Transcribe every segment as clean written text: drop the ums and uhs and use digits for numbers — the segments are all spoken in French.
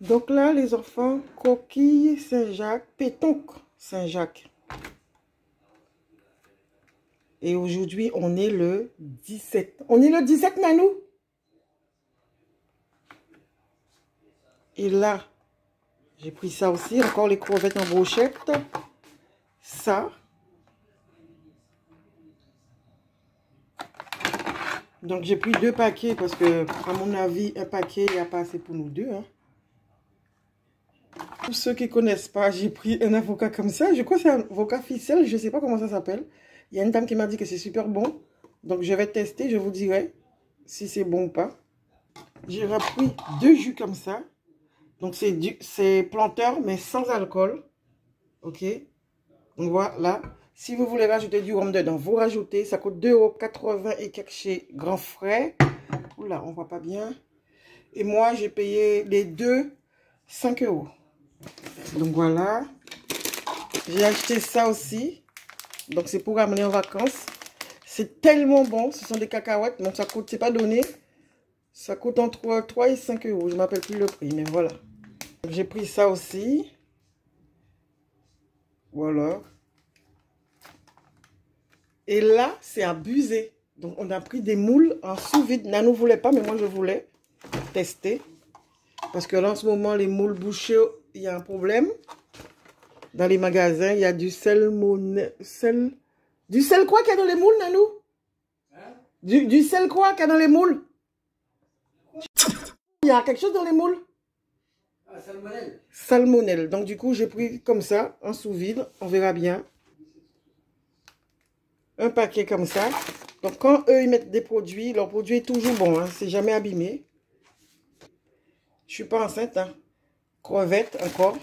Donc là, les enfants, coquille Saint-Jacques, pétonque Saint-Jacques. Et aujourd'hui, on est le 17. On est le 17, Nanou? Et là, j'ai pris ça aussi. Encore les crevettes en brochette. Ça. Donc, j'ai pris 2 paquets parce que, à mon avis, un paquet, il n'y a pas assez pour nous deux. Hein. Pour ceux qui ne connaissent pas, j'ai pris un avocat comme ça. Je crois que c'est un avocat ficelle. Je ne sais pas comment ça s'appelle. Il y a une dame qui m'a dit que c'est super bon. Donc, je vais tester. Je vous dirai si c'est bon ou pas. J'ai repris 2 jus comme ça. Donc, c'est planteur, mais sans alcool. OK. Donc, voilà. Si vous voulez rajouter du rhum dedans, vous rajoutez. Ça coûte 2,80 € et quelques chez Grand Frais. Oula, on ne voit pas bien. Et moi, j'ai payé les deux 5 €. Donc, voilà. J'ai acheté ça aussi. Donc, c'est pour ramener en vacances. C'est tellement bon. Ce sont des cacahuètes. Donc, ça coûte, c'est pas donné. Ça coûte entre 3 et 5 €. Je ne m'appelle plus le prix, mais voilà. J'ai pris ça aussi. Voilà. Et là, c'est abusé. Donc, on a pris des moules en sous-vide. Nanou ne voulait pas, mais moi, je voulais tester. Parce que là, en ce moment, les moules bouchés, il y a un problème. Dans les magasins, il y a du salmonelle. Du sel quoi qu'il y a dans les moules, Nanou? Hein? Du sel quoi qu'il y a dans les moules? Il y a quelque chose dans les moules? Ah, salmonelle. Salmonelle. Donc, du coup, j'ai pris comme ça, en sous-vide. On verra bien. Un paquet comme ça. Donc, quand eux, ils mettent des produits, leur produit est toujours bon. Hein, c'est jamais abîmé. Je suis pas enceinte. Hein. Crevettes encore.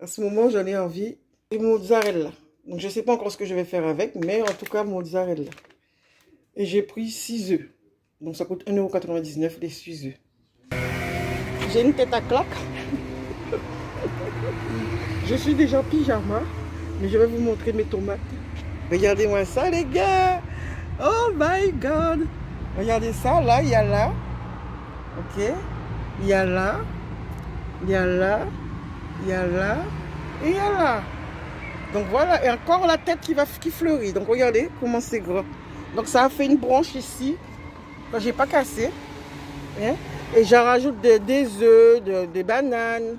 En ce moment, j'en ai envie. Et mozzarella. Donc, je ne sais pas encore ce que je vais faire avec. Mais en tout cas, mozzarella. Et j'ai pris 6 œufs. Donc, ça coûte 1,99 € les 6 œufs. J'ai une tête à claque. Je suis déjà en pyjama. Mais je vais vous montrer mes tomates. Regardez-moi ça, les gars. Oh my God. Regardez ça. Là, il y a là. OK. Il y a là. Il y a là. Il y a là. Et il y a là. Donc, voilà. Et encore la tête qui fleurit. Donc, regardez comment c'est gros. Donc, ça a fait une branche ici. Que je n'ai pas cassé. Hein? Et j'en rajoute des œufs, des bananes.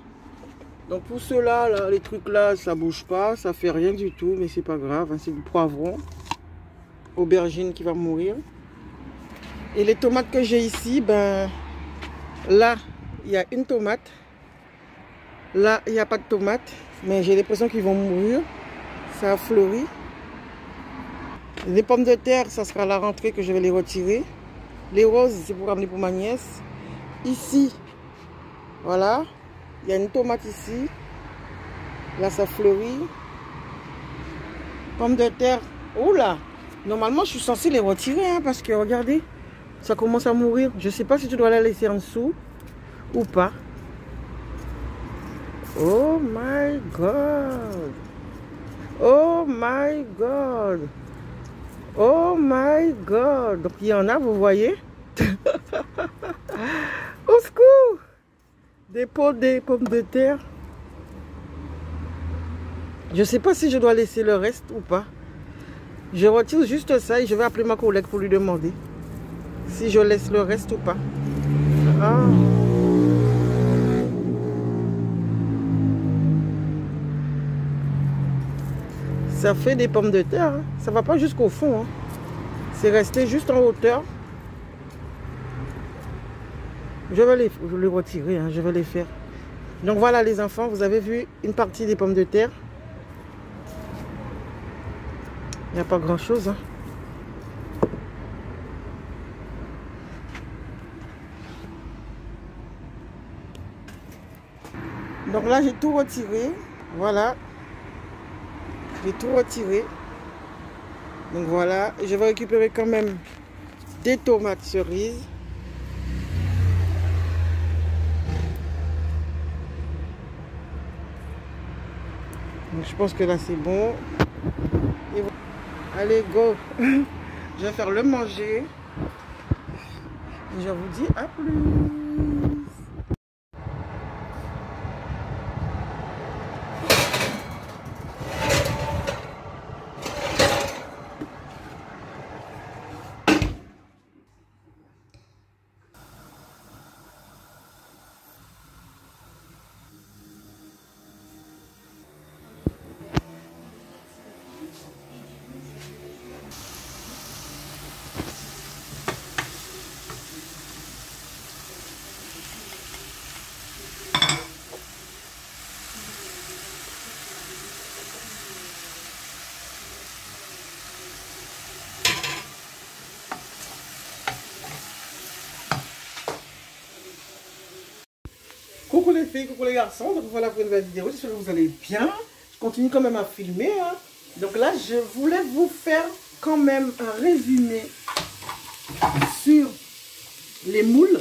Donc pour ceux-là, là, les trucs là, ça bouge pas, ça fait rien du tout, mais c'est pas grave, hein, c'est du poivron. Aubergine qui va mourir. Et les tomates que j'ai ici, ben là, il y a une tomate. Là, il n'y a pas de tomate, mais j'ai l'impression qu'ils vont mourir. Ça a fleuri. Les pommes de terre, ça sera à la rentrée que je vais les retirer. Les roses, c'est pour ramener pour ma nièce. Ici, voilà. Il y a une tomate ici. Là, ça fleurit. Pommes de terre. Oula! Normalement, je suis censée les retirer. Hein, parce que, regardez, ça commence à mourir. Je ne sais pas si tu dois la laisser en dessous ou pas. Oh my God! Oh my God! Oh my God! Donc, il y en a, vous voyez? Au secours! Des pommes de terre. Je ne sais pas si je dois laisser le reste ou pas. Je retire juste ça et je vais appeler ma collègue pour lui demander si je laisse le reste ou pas. Ah. Ça fait des pommes de terre. Hein. Ça ne va pas jusqu'au fond. Hein. C'est resté juste en hauteur. Je vais les retirer, hein, je vais les faire. Donc voilà les enfants, vous avez vu une partie des pommes de terre. Il n'y a pas grand chose. Hein. Donc là j'ai tout retiré. Voilà. J'ai tout retiré. Donc voilà. Je vais récupérer quand même des tomates cerises. Donc je pense que là c'est bon. Et voilà. Allez, go. Je vais faire le manger. Et je vous dis à plus. coucou les filles, coucou les garçons. Donc voilà pour une nouvelle vidéo. J'espère que vous allez bien. Je continue quand même à filmer. Hein. Donc là, je voulais vous faire quand même un résumé sur les moules.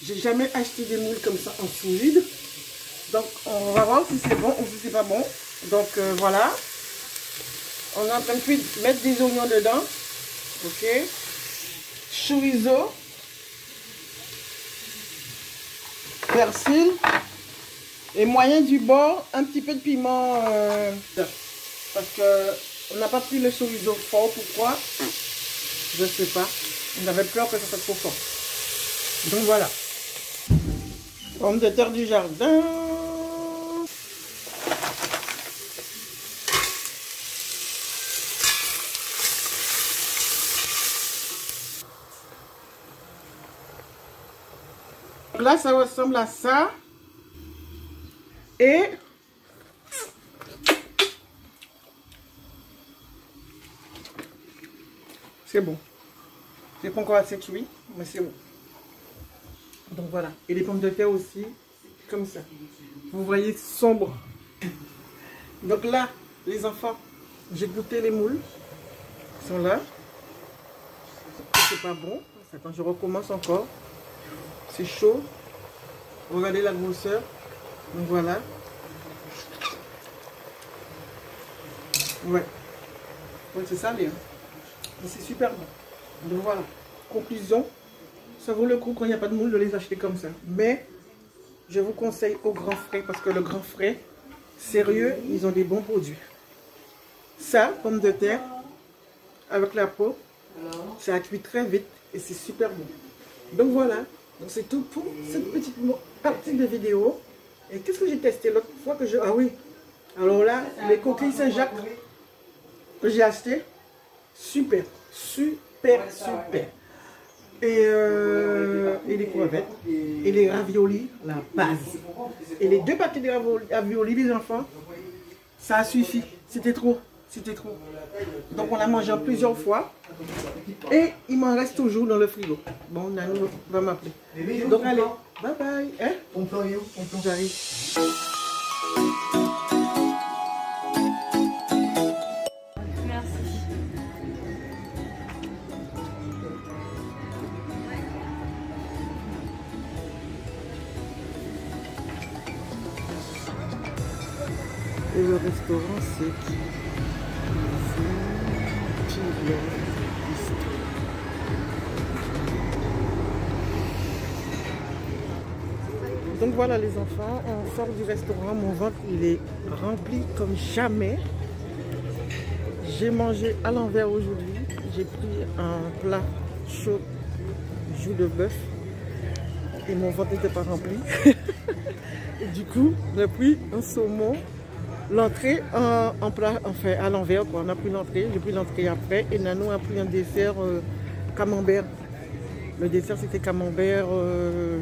J'ai jamais acheté des moules comme ça en sous vide. Donc on va voir si c'est bon ou si c'est pas bon. Donc voilà. On est en train de mettre des oignons dedans. Ok. Chorizo. Persil. Et moyen du bord, un petit peu de piment. Parce que on n'a pas pris le chorizo fort. Pourquoi? Je ne sais pas. On avait peur que ça soit trop fort. Donc voilà. Pommes de terre du jardin. Donc là, ça ressemble à ça. Et c'est bon. C'est pas encore assez cuit, mais c'est bon. Donc voilà. Et les pommes de terre aussi, comme ça. Vous voyez, sombre. Donc là, les enfants, j'ai goûté les moules. Ils sont là. C'est pas bon. Attends, je recommence encore. C'est chaud. Regardez la grosseur. Donc voilà. Ouais. Ouais, c'est salé. Hein. C'est super bon. Donc voilà. Conclusion. Ça vaut le coup quand il n'y a pas de moules de les acheter comme ça. Mais je vous conseille au Grand Frais parce que le Grand Frais, sérieux, ils ont des bons produits. Ça, pommes de terre, avec la peau, ça cuit très vite et c'est super bon. Donc voilà. Donc c'est tout pour cette petite partie de vidéo. Et qu'est-ce que j'ai testé l'autre fois que je... Ah oui. Alors là, les coquilles Saint-Jacques que j'ai acheté. Super. Super, super. Et les crevettes. Et les raviolis, la base. Et les 2 paquets de raviolis, les enfants, ça a suffi. C'était trop. C'était trop. Donc on a mangé en plusieurs fois. Et il m'en reste toujours dans le frigo. Bon, Nanou va m'appeler. Donc allez, bye bye. Hein? On peut aller où? J'arrive. Et le restaurant, c'est qui? Donc voilà les enfants, on sort du restaurant, mon ventre il est rempli comme jamais. J'ai mangé à l'envers aujourd'hui, j'ai pris un plat chaud, joue de bœuf et mon ventre n'était pas rempli. Et du coup, j'ai pris un saumon, l'entrée en plat, enfin à l'envers quoi. On a pris l'entrée, j'ai pris l'entrée après et Nanou a pris un dessert camembert. Le dessert c'était camembert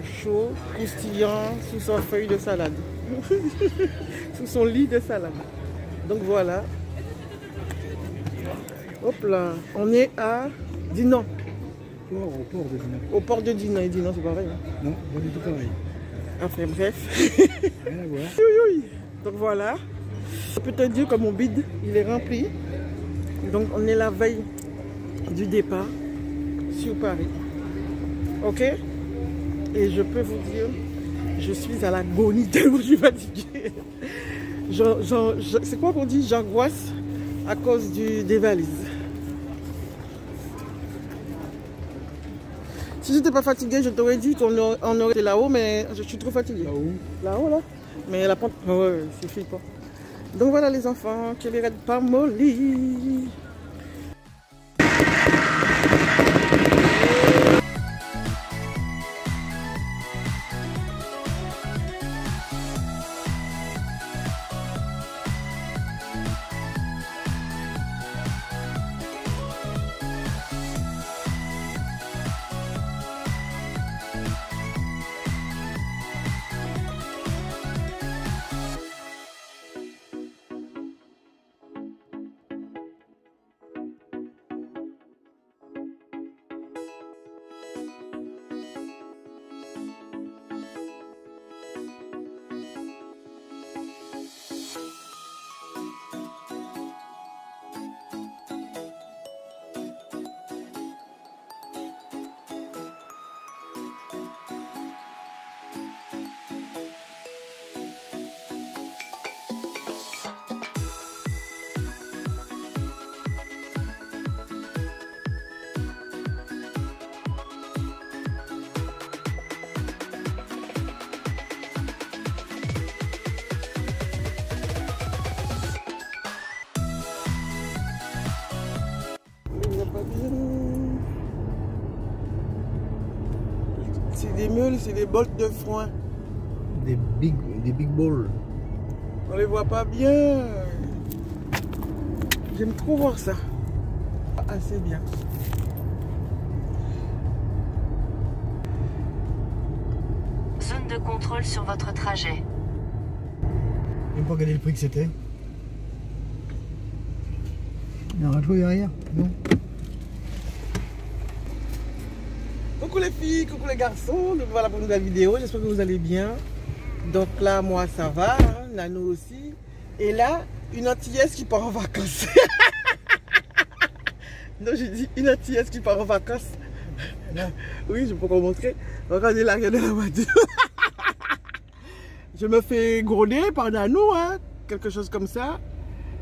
chaud, croustillant, sous sa feuille de salade. Sous son lit de salade. Donc voilà. Hop là, on est à Dinan. Au port de Dinan. Au port de Dinan, et Dinan c'est pareil. Hein? Non, pas du tout pareil. Enfin bref. Rien à voir. Oui, oui. Donc voilà. Je peux te dire que mon bide, il est rempli. Donc on est la veille du départ sur Paris. Ok? Et je peux vous dire, je suis à l'agonie tellement je suis fatiguée. C'est quoi qu'on dit? J'angoisse à cause des valises. Si j'étais pas fatiguée, je t'aurais dit qu'on aurait été là-haut, mais je suis trop fatiguée. Là-haut? Là-haut, là. Mais la pente, ouais, ça suffit pas. Donc voilà les enfants, que les raids pas molly. C'est des meules, c'est des bols de foin. Des big balls. On les voit pas bien. J'aime trop voir ça. Assez bien. Zone de contrôle sur votre trajet. J'ai pas regardé le prix que c'était. Il y a un jouet derrière? Non. Coucou les filles, coucou les garçons. Donc voilà pour une nouvelle vidéo. J'espère que vous allez bien. Donc là, moi ça va. Hein, Nano aussi. Et là, une antillaise qui part en vacances. Non, j'ai dit une antillaise qui part en vacances. Là. Oui, je peux vous montrer. Regardez l'arrière de la voiture. Je me fais gronder par Nano, hein, quelque chose comme ça.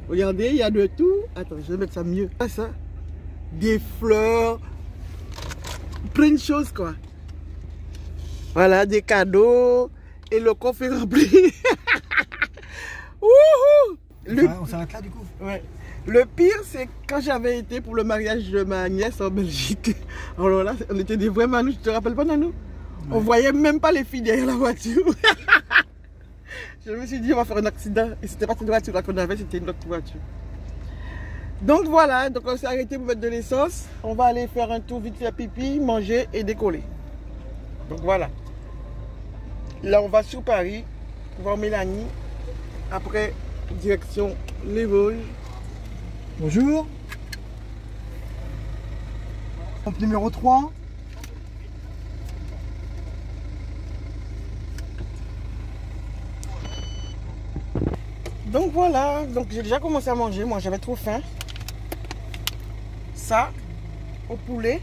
Regardez, il y a de tout. Attends, je vais mettre ça mieux. Ça, des fleurs, plein de choses quoi. Voilà, des cadeaux et le coffre est rempli. On s'arrête là du coup. Ouais. Le pire, c'est quand j'avais été pour le mariage de ma nièce en Belgique. Alors là, on était des vrais manous, tu te rappelles pas, Nanou? Ouais. On voyait même pas les filles derrière la voiture. Je me suis dit, on va faire un accident. Et c'était pas cette voiture qu'on avait, c'était une autre voiture. Donc voilà, donc on s'est arrêté pour mettre de l'essence. On va aller faire un tour vite faire pipi, manger et décoller. Donc voilà. Là, on va sur Paris, voir Mélanie. Après, direction les Vosges. Bonjour. Pompe numéro 3. Donc voilà, donc j'ai déjà commencé à manger, moi j'avais trop faim. Ça, au poulet,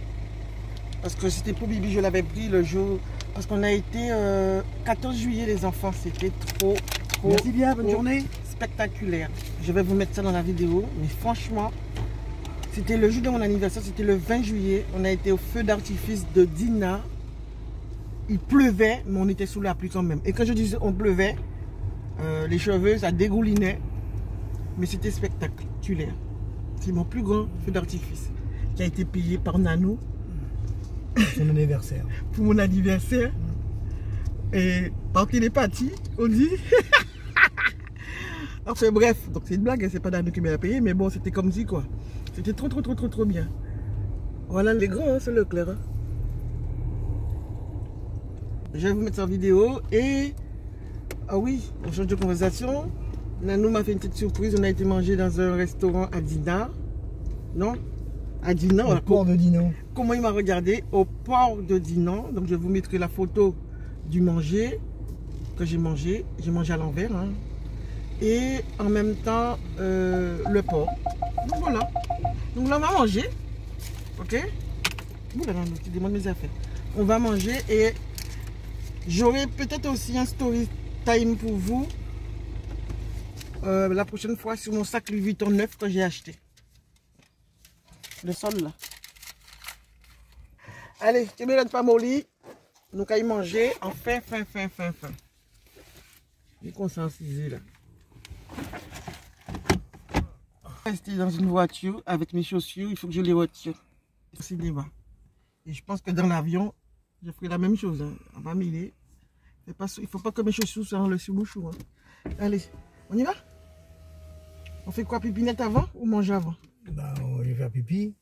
parce que c'était pour Bibi, je l'avais pris le jour, parce qu'on a été 14 juillet les enfants, c'était trop. Merci bien, bonne journée. Spectaculaire. Je vais vous mettre ça dans la vidéo, mais franchement, c'était le jour de mon anniversaire, c'était le 20 juillet, on a été au feu d'artifice de Dinard. Il pleuvait, mais on était sous la pluie quand même. Et quand je disais on pleuvait, les cheveux, ça dégoulinait, mais c'était spectaculaire. C'est mon plus grand feu d'artifice qui a été payé par Nano. Son anniversaire. Pour mon anniversaire. Et par télépathie, on dit. Enfin bref, donc c'est une blague, c'est pas Nano qui m'a payé, mais bon, c'était comme si quoi. C'était trop bien. Voilà les grands, hein, c'est Leclerc. Hein. Je vais vous mettre en vidéo et... Ah oui, on change de conversation. Nanou m'a fait une petite surprise. On a été manger dans un restaurant à Dinard. Non? À Dinard. Au port de Dinan. Comment il m'a regardé? Au port de Dinan. Donc je vous mettrai la photo du manger que j'ai mangé. J'ai mangé à l'envers. Hein. Et en même temps, le porc. Donc voilà. Donc là, on va manger. Ok? Oula, non, tu demandes mes affaires. On va manger et j'aurai peut-être aussi un story time pour vous la prochaine fois sur mon sac Louis Vuitton 9 que j'ai acheté. Le sol là. Allez, tu me donnes pas mon lit. Nous allons manger en fin. J'ai conscientisé là. Rester dans une voiture avec mes chaussures, il faut que je les retire. Cinéma. Et je pense que dans l'avion, je ferai la même chose. Hein. On va mêler. Il ne faut pas que mes chaussures soient dans le sous-bouchon. Hein. Allez, on y va? On fait quoi, pipinette avant ou manger avant? Bah, on va aller faire pipi.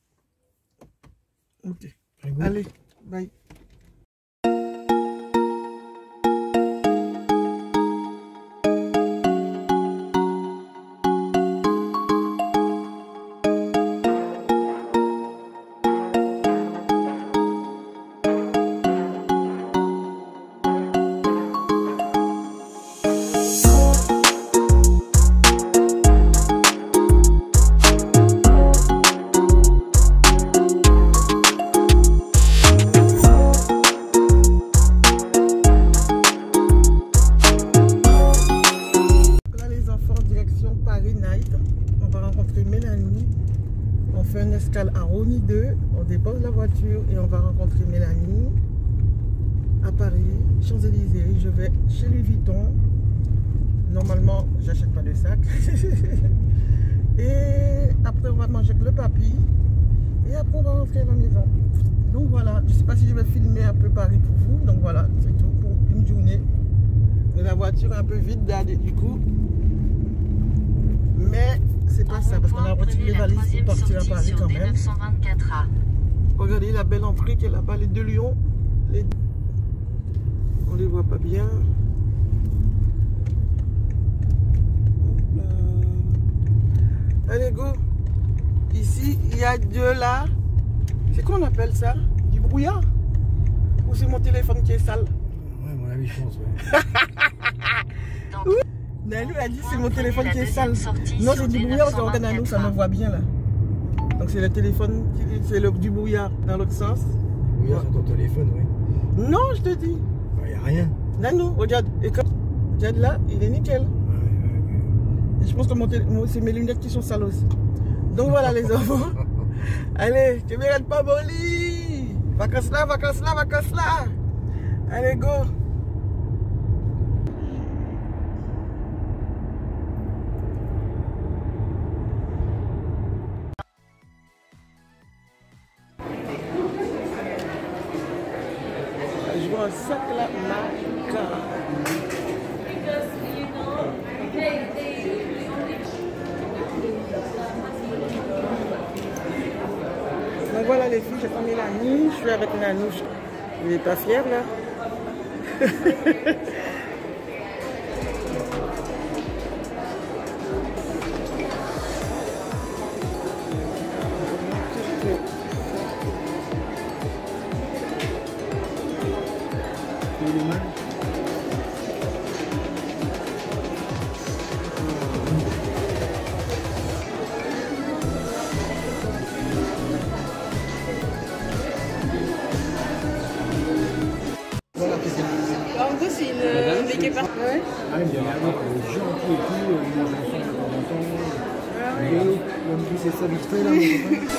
Ok. Frigo. Allez, bye. À Rony 2, on dépose la voiture et on va rencontrer Mélanie à Paris, Champs-Élysées. Je vais chez Louis Vuitton. Normalement, j'achète pas de sac. Et après, on va manger avec le papy. Et après, on va rentrer à la maison. Donc voilà, je ne sais pas si je vais filmer un peu Paris pour vous. Donc voilà, c'est tout pour une journée. La voiture est un peu vide là, du coup. Mais c'est pas ça, parce qu'on a retiré les valises pour partir à Paris quand même. Regardez la belle entrée qui est là-bas, les deux lions. On les voit pas bien. Allez, go. Ici, il y a de là. C'est quoi on appelle ça? Du brouillard? Ou c'est mon téléphone qui est sale? Ouais, mon avis, je pense, ouais. Oui. Nalou a dit c'est mon téléphone qui est sale. Non, c'est du brouillard parce qu'en Canada, ça me voit bien là. Donc c'est le téléphone, c'est du brouillard dans l'autre sens. Oui, sur ton téléphone, oui. Non, je te dis. Il n'y a rien. Nanou, regarde. Et comme regarde là, il est nickel. Et je pense que c'est mes lunettes qui sont sales aussi. Donc voilà les enfants. Allez, tu ne m'arrêtes pas, Boli. Vacances là, vacances là, vacances là. Allez, go. Je vois un sac là, my God. Donc voilà les filles, j'ai pas mis la nuit, je suis avec Nanou. Il n'est pas fier là. En gros, c'est une des guépards. Ouais. Ah, il y a un mec gentil et tout, il mange ensemble de temps en temps. Et comme tu sais ça vite fait là, mon copain.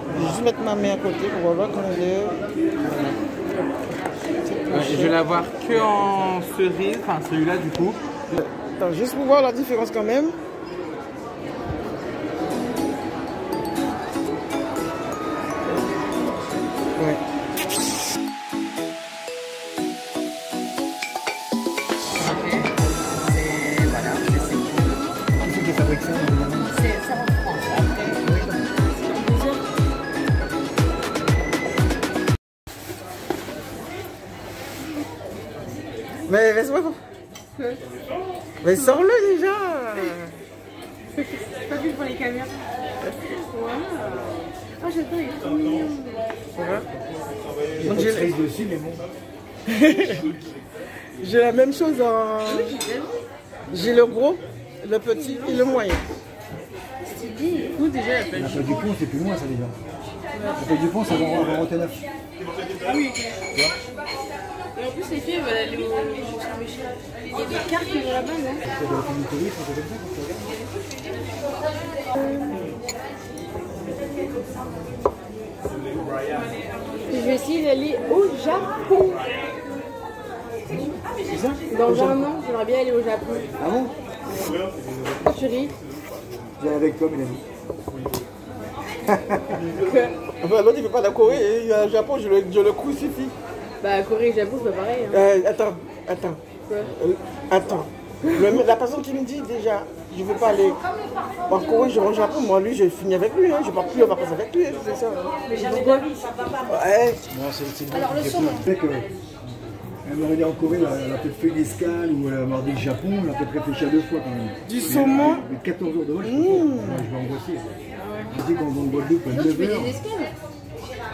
Je vais juste mettre ma main à côté pour voir qu'on est. Je vais l'avoir que en cerise, enfin celui-là du coup. Attends, juste pour voir la différence quand même. Ouais. Qui c'est qui fabrique ça? C'est ça en France. Après, Mais laisse-moi. Mais sors-le déjà. pas vu pour les caméras. Waouh. Ah, j'adore, il est trop mignon. Donc J'ai le dessus, mais bon. j'ai la même chose en. J'ai le gros, le petit et le moyen. Stylé. Où déjà la La Fête du Pont, c'est plus loin ça déjà. La Fête du Pont, ça va avoir Rotterdam. Ah oui, ok. Et en plus, les filles, elles veulent aller au Saint-Michel. Il y a des cartes qui vont là-bas, non? Ça doit faire du tourisme, un peu comme ça quand tu regardes. Je vais essayer d'aller au Japon. C'est ça? Dans un an, j'aimerais bien aller au Japon. Ah bon? Tu ris? Viens avec toi, Mélanie. Enfin, l'autre il ne peut pas la Corée et le Japon, je le crucifie. Bah, Corée et Japon, c'est pas pareil. Hein. Attends. Quoi? Attends. La personne qui me dit déjà, je ne veux pas aller en Corée, je vais au Japon, moi lui, je finis avec lui, hein. Je ne pars plus en vacances avec lui, c'est ça. Mais jamais de vie. Ouais. Non, c'est le fait que elle m'aurait dit en Corée, elle a peut-être fait une escale ou elle a marre du Japon, elle a peut-être réfléchi à 2 fois quand même. Du saumon. Mais 14 heures de vol, je peux pas. Moi, je vais angoisser. Je dis qu'on va en Guadeloupe à Non, tu 9 fais heures. des escales.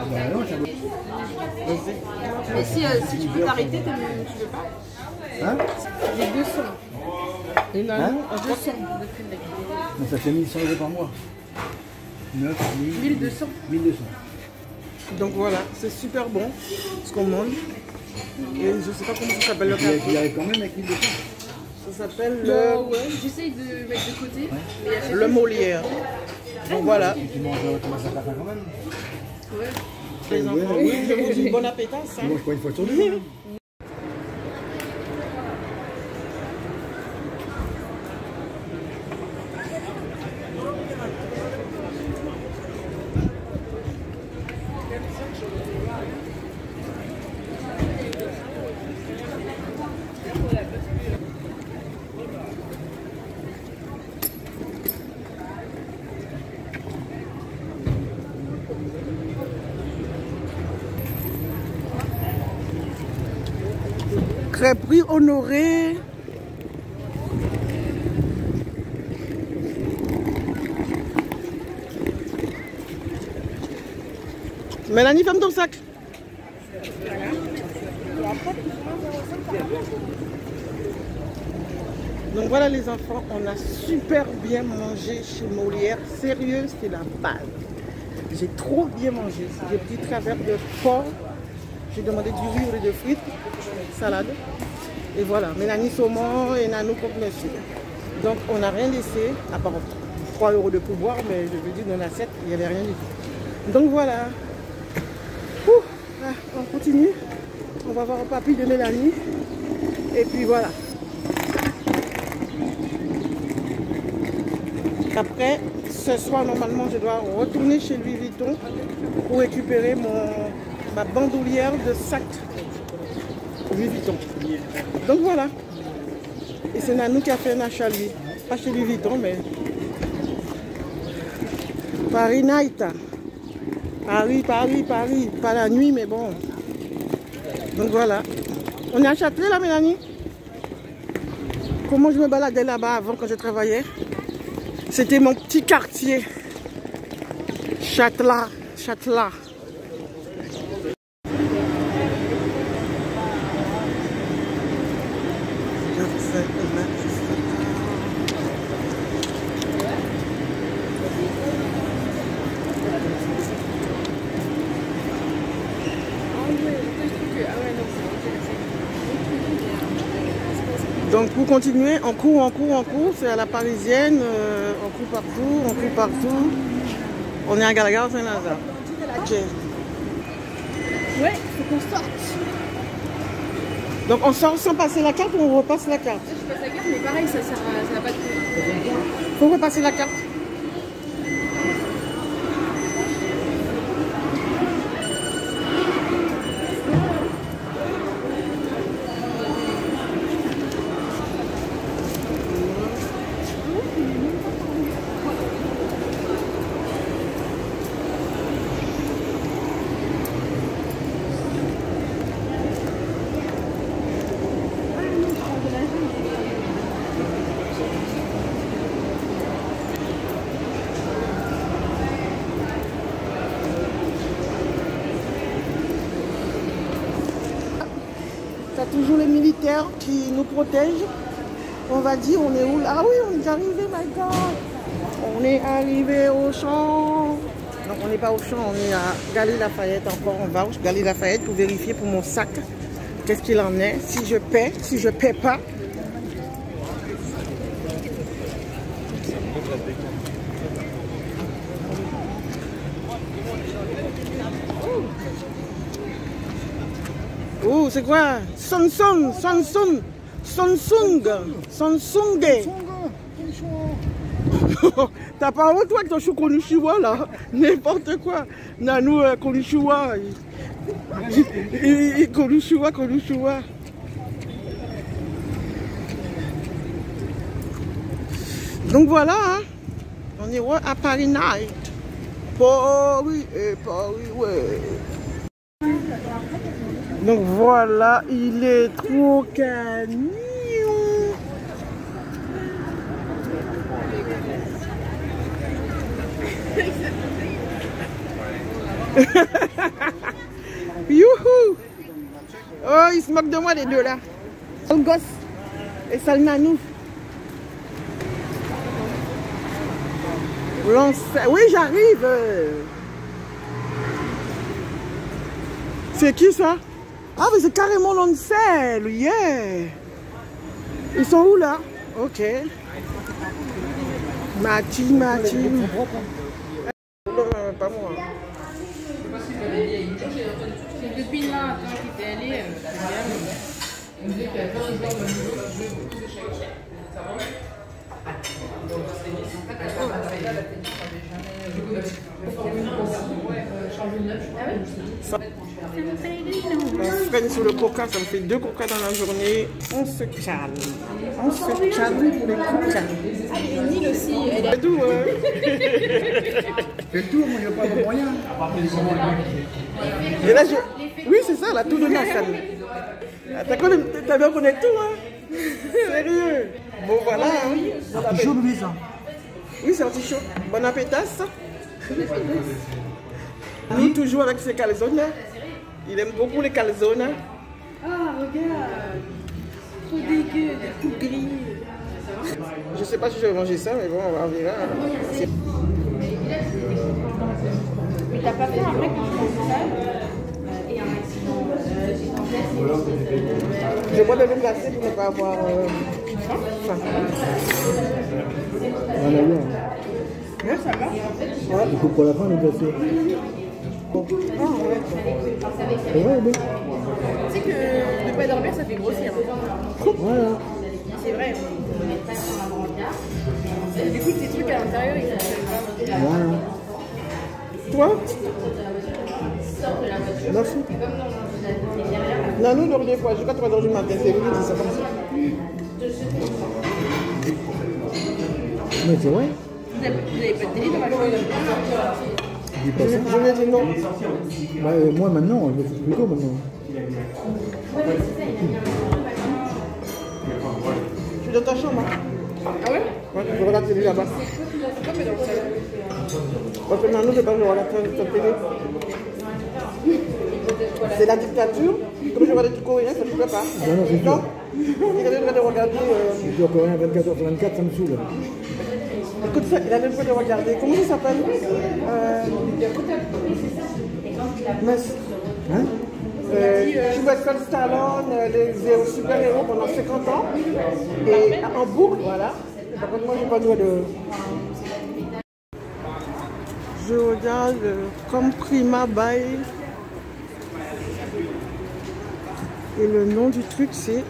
Ah bah non, ça va. Mais si tu peux t'arrêter, tu veux pas? Hein? J'ai 200. Et non, Hein? 200 de prix de la Donc ça fait 1100 € par mois. 9, 1000, 1200. 1200. donc voilà, c'est super bon ce qu'on mange. Et je ne sais pas comment ça s'appelle le Tu y café. arrives quand même avec 1200. Ça s'appelle Bon, ouais, j'essaye de mettre de côté. Mais à chaque le fois, Molière. Donc voilà. Tu manges ça quand même. Ouais. Les enfants, oui, je vous dis bon appétit. Tu manges pas une fois sur deux. Hein. Crêperie Honoré. Mélanie, ferme ton sac. Donc voilà les enfants, on a super bien mangé chez Molière. Sérieux, c'est la base. J'ai trop bien mangé. Des petits travers de porc. J'ai demandé du riz au lieu de frites, salade. Et voilà, Mélanie saumon et Nanou comme monsieur. Donc on n'a rien laissé, à part 3 € de pourboire, mais je veux dire dans l'assiette, il n'y avait rien du tout. Donc voilà. Ouh, là, on continue. On va voir le papy de Mélanie. Et puis voilà. Après, ce soir, normalement, je dois retourner chez Louis Vuitton pour récupérer ma bandoulière de sac Louis Vuitton. Donc voilà. Et c'est Nanou qui a fait un achat lui. Pas chez Louis Vuitton, mais Paris Night. Paris. Pas la nuit, mais bon. Donc voilà. On est à Châtelet là, Mélanie? Comment je me baladais là-bas avant quand je travaillais? C'était mon petit quartier. Châtelat. Donc pour continuer, on court, c'est à la parisienne, on court partout. On est à Gare Saint-Lazare. Ok. Ouais, faut qu'on sorte. Donc on sort sans passer la carte ou on repasse la carte? Je passe la carte, mais pareil, ça n'a pas de coup. Faut repasser la carte. T'as toujours les militaires qui nous protègent. On va dire, on est où là? Ah oui, on est arrivé, my God. On est arrivé au champ. Donc on n'est pas au champ, on est à Galerie Lafayette encore. On va au Galerie Lafayette pour vérifier pour mon sac. Qu'est-ce qu'il en est? Si je paie pas. Oh, c'est quoi? Samsung. T'as pas honte toi que ton chou konnichiwa là? N'importe quoi. Nanou konnichiwa. Konnichiwa. Donc voilà, hein? On est à Paris Night. Paris, ouais. Donc voilà, il est trop cagnon. Youhou! Oh, ils se moquent de moi les deux là. Sale gosse et sale nanou. Oui, j'arrive. C'est qui ça? Ah, mais c'est carrément Lancel, yeah! Ils sont où là? Ok. Mati. Non, pas moi. Cette copine-là, quand j'étais allée, on disait qu'elle avait On freine sur le coca, ça me fait 2 coca dans la journée. On se calme. On se calme pour les coca. Et Nil aussi, elle est... C'est tout, hein? Fais le tour, moi j'ai pas de moyens. Et là, oui, c'est ça, la tour de la salle. T'as bien connu tout, hein? Sérieux? Bon, voilà. Hein. Artichaut, oui, ça. Oui, c'est artichaut. Bon appétit. Nous, toujours avec ces calzones. Il aime beaucoup les calzones. Ah, regarde. Trop dégueu, des coupes grillées. Je sais pas si je vais manger ça, mais bon, on va verra. Mais t'as pas fait un vrai continental et un accident Je bois de l'eau glacée pour ne pas avoir faim. Voilà, bien. Hein, ça va? Il faut pour la fin, le glacé. C'est vrai, oui. Tu sais que ne pas dormir, ça fait grossir. Voilà. C'est vrai. Du coup, ces trucs à l'intérieur, ils sont Voilà. Toi? Merci. Non, nous, dort des fois, jusqu'à 3 h du matin, c'est lui qui dit ça comme ça. Mais c'est vrai. Vous avez pas de télé dans la chambre? Dis pas ça. Je lui ai dit non. Bah, moi maintenant, je le fais plus tôt maintenant. Je suis dans ta chambre. Hein. Ah ouais? Ouais, je regarde la télé là-bas. Parce que maintenant, je ne peux pas regarder la télé. C'est la dictature. Comme je vois des trucs coréens, ça ne me plaît pas. Non, non, c'est sûr. Il a le droit de regarder. Je suis encore rien 24h24, ça me saoule. Écoute ça, il a le droit de regarder. Comment ça s'appelle Hein? Sylvester Stallone, les super-héros pendant 50 ans. Et en boucle, voilà. Par contre, moi, j'ai pas le droit de. Je regarde comme Prima by. Et le nom du truc, c'est.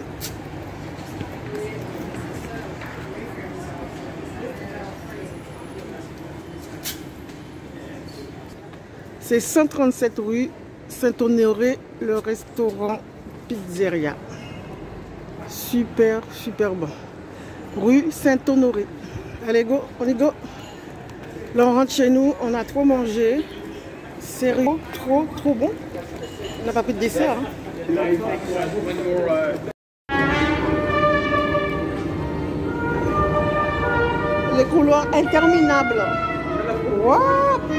C'est 137 rue Saint-Honoré, le restaurant Pizzeria. Super, super bon. Rue Saint-Honoré. Allez, go, on y go. Là, on rentre chez nous, on a trop mangé. Sérieux, trop bon. On n'a pas pris de dessert. Hein. Les couloirs interminables. Waouh!